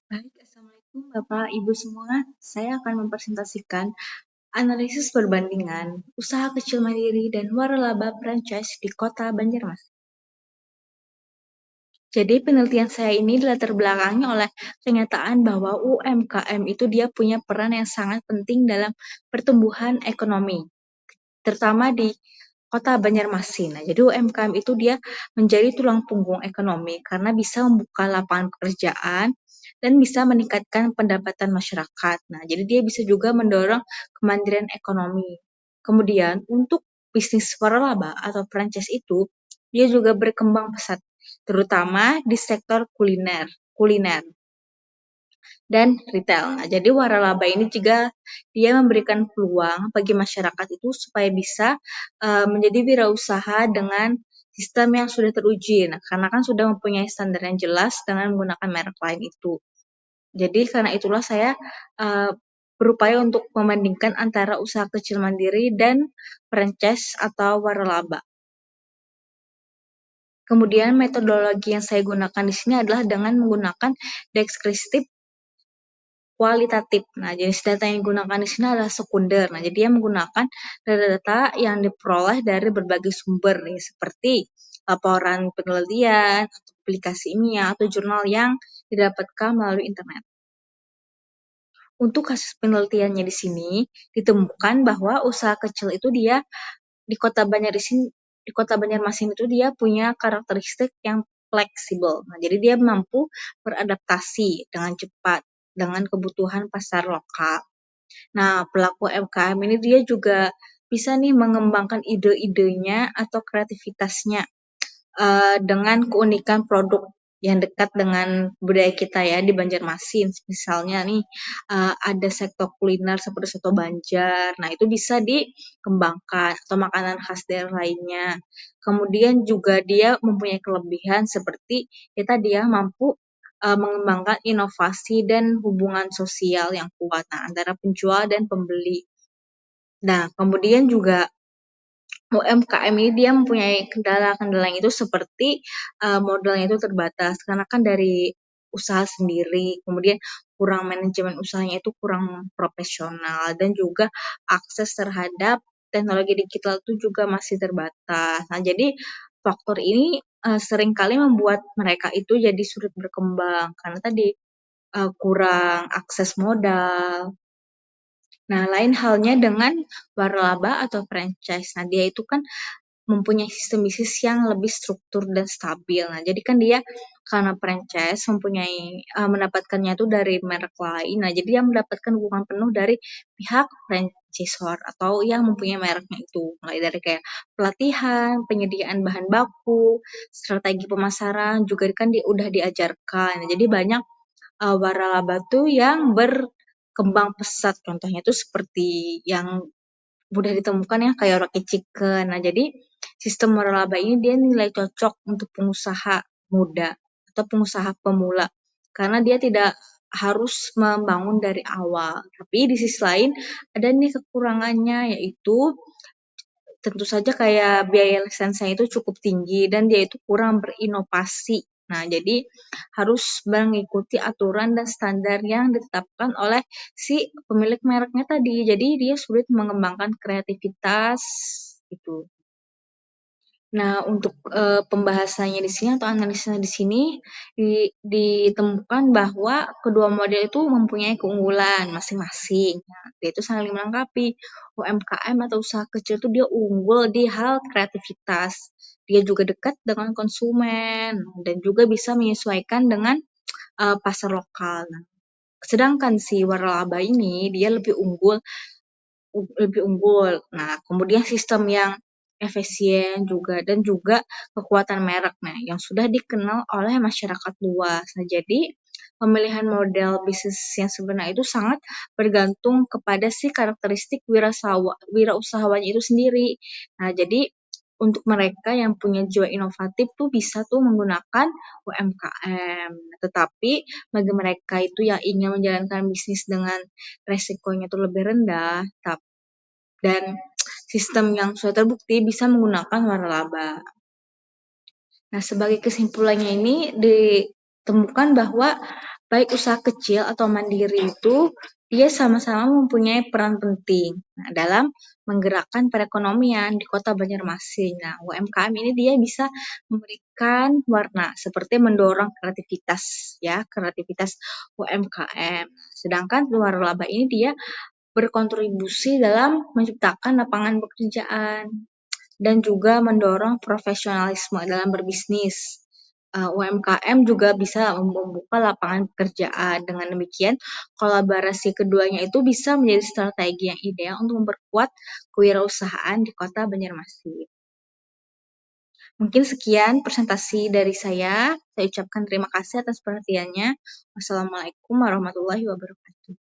Baik, Assalamualaikum Bapak, Ibu semua. Saya akan mempresentasikan analisis perbandingan usaha kecil mandiri dan waralaba franchise di kota Banjarmasin. Jadi penelitian saya ini dilatar belakangi oleh kenyataan bahwa UMKM itu dia punya peran yang sangat penting dalam pertumbuhan ekonomi, terutama di kota Banjarmasin. Nah, jadi UMKM itu dia menjadi tulang punggung ekonomi karena bisa membuka lapangan pekerjaan dan bisa meningkatkan pendapatan masyarakat. Nah, jadi dia bisa juga mendorong kemandirian ekonomi. Kemudian untuk bisnis waralaba atau franchise itu dia juga berkembang pesat, terutama di sektor kuliner dan retail. Nah, jadi waralaba ini juga dia memberikan peluang bagi masyarakat itu supaya bisa menjadi wirausaha dengan sistem yang sudah teruji. Nah, karena kan sudah mempunyai standar yang jelas dengan menggunakan merek lain itu. Jadi karena itulah saya berupaya untuk membandingkan antara usaha kecil mandiri dan franchise atau waralaba. Kemudian metodologi yang saya gunakan di sini adalah dengan menggunakan deskriptif kualitatif. Nah, jenis data yang digunakan di sini adalah sekunder. Nah, jadi dia menggunakan data-data yang diperoleh dari berbagai sumber nih, seperti laporan penelitian, publikasi ilmiah, atau jurnal yang didapatkan melalui internet. Untuk kasus penelitiannya di sini ditemukan bahwa usaha kecil itu dia di Kota Banjarmasin itu dia punya karakteristik yang fleksibel. Nah, jadi dia mampu beradaptasi dengan cepat dengan kebutuhan pasar lokal. Nah, pelaku UMKM ini dia juga bisa nih mengembangkan ide-idenya atau kreativitasnya dengan keunikan produk yang dekat dengan budaya kita ya di Banjarmasin. Misalnya nih ada sektor kuliner seperti soto Banjar. Nah, itu bisa dikembangkan atau makanan khas daerah lainnya. Kemudian juga dia mempunyai kelebihan seperti kita dia mampu mengembangkan inovasi dan hubungan sosial yang kuat antara penjual dan pembeli. Nah, kemudian juga UMKM ini dia mempunyai kendala-kendala itu seperti modalnya itu terbatas karena kan dari usaha sendiri, kemudian kurang manajemen usahanya itu kurang profesional dan juga akses terhadap teknologi digital itu juga masih terbatas. Nah, jadi faktor ini seringkali membuat mereka itu jadi sulit berkembang karena tadi kurang akses modal. Nah, lain halnya dengan waralaba atau franchise. Nah, dia itu kan mempunyai sistem bisnis yang lebih struktur dan stabil. Nah, jadi kan dia karena franchise mempunyai mendapatkannya itu dari merek lain. Nah, jadi dia mendapatkan dukungan penuh dari pihak franchisor atau yang mempunyai mereknya itu. Mulai dari kayak pelatihan, penyediaan bahan baku, strategi pemasaran juga kan dia udah diajarkan. Nah, jadi banyak waralaba tuh yang berkembang pesat. Contohnya itu seperti yang mudah ditemukan ya kayak roti chicken. Nah, jadi sistem waralaba ini dia nilai cocok untuk pengusaha muda atau pengusaha pemula karena dia tidak harus membangun dari awal. Tapi di sisi lain ada nih kekurangannya yaitu tentu saja kayak biaya lisensinya itu cukup tinggi dan dia itu kurang berinovasi. Nah, jadi harus mengikuti aturan dan standar yang ditetapkan oleh si pemilik mereknya tadi. Jadi dia sulit mengembangkan kreativitas gitu. Nah, untuk pembahasannya di sini atau analisanya di sini ditemukan bahwa kedua model itu mempunyai keunggulan masing-masing. Nah, dia itu saling melengkapi. UMKM atau usaha kecil itu dia unggul di hal kreativitas. Dia juga dekat dengan konsumen dan juga bisa menyesuaikan dengan pasar lokal. Nah, sedangkan si waralaba ini dia lebih unggul. Nah, kemudian sistem yang efisien juga dan juga kekuatan merek yang sudah dikenal oleh masyarakat luas. Nah, jadi pemilihan model bisnis yang sebenarnya itu sangat bergantung kepada si karakteristik wirausahawannya itu sendiri. Nah, jadi untuk mereka yang punya jiwa inovatif tuh bisa tuh menggunakan UMKM. Tetapi bagi mereka itu yang ingin menjalankan bisnis dengan resikonya tuh lebih rendah, dan sistem yang sudah terbukti bisa menggunakan waralaba. Nah, sebagai kesimpulannya ini ditemukan bahwa baik usaha kecil atau mandiri itu dia sama-sama mempunyai peran penting dalam menggerakkan perekonomian di Kota Banjarmasin. Nah, UMKM ini dia bisa memberikan warna seperti mendorong kreativitas UMKM. Sedangkan waralaba ini dia berkontribusi dalam menciptakan lapangan pekerjaan dan juga mendorong profesionalisme dalam berbisnis. UMKM juga bisa membuka lapangan pekerjaan. Dengan demikian, kolaborasi keduanya itu bisa menjadi strategi yang ideal untuk memperkuat kewirausahaan di Kota Banjarmasin. Mungkin sekian presentasi dari saya. Saya ucapkan terima kasih atas perhatiannya. Wassalamualaikum warahmatullahi wabarakatuh.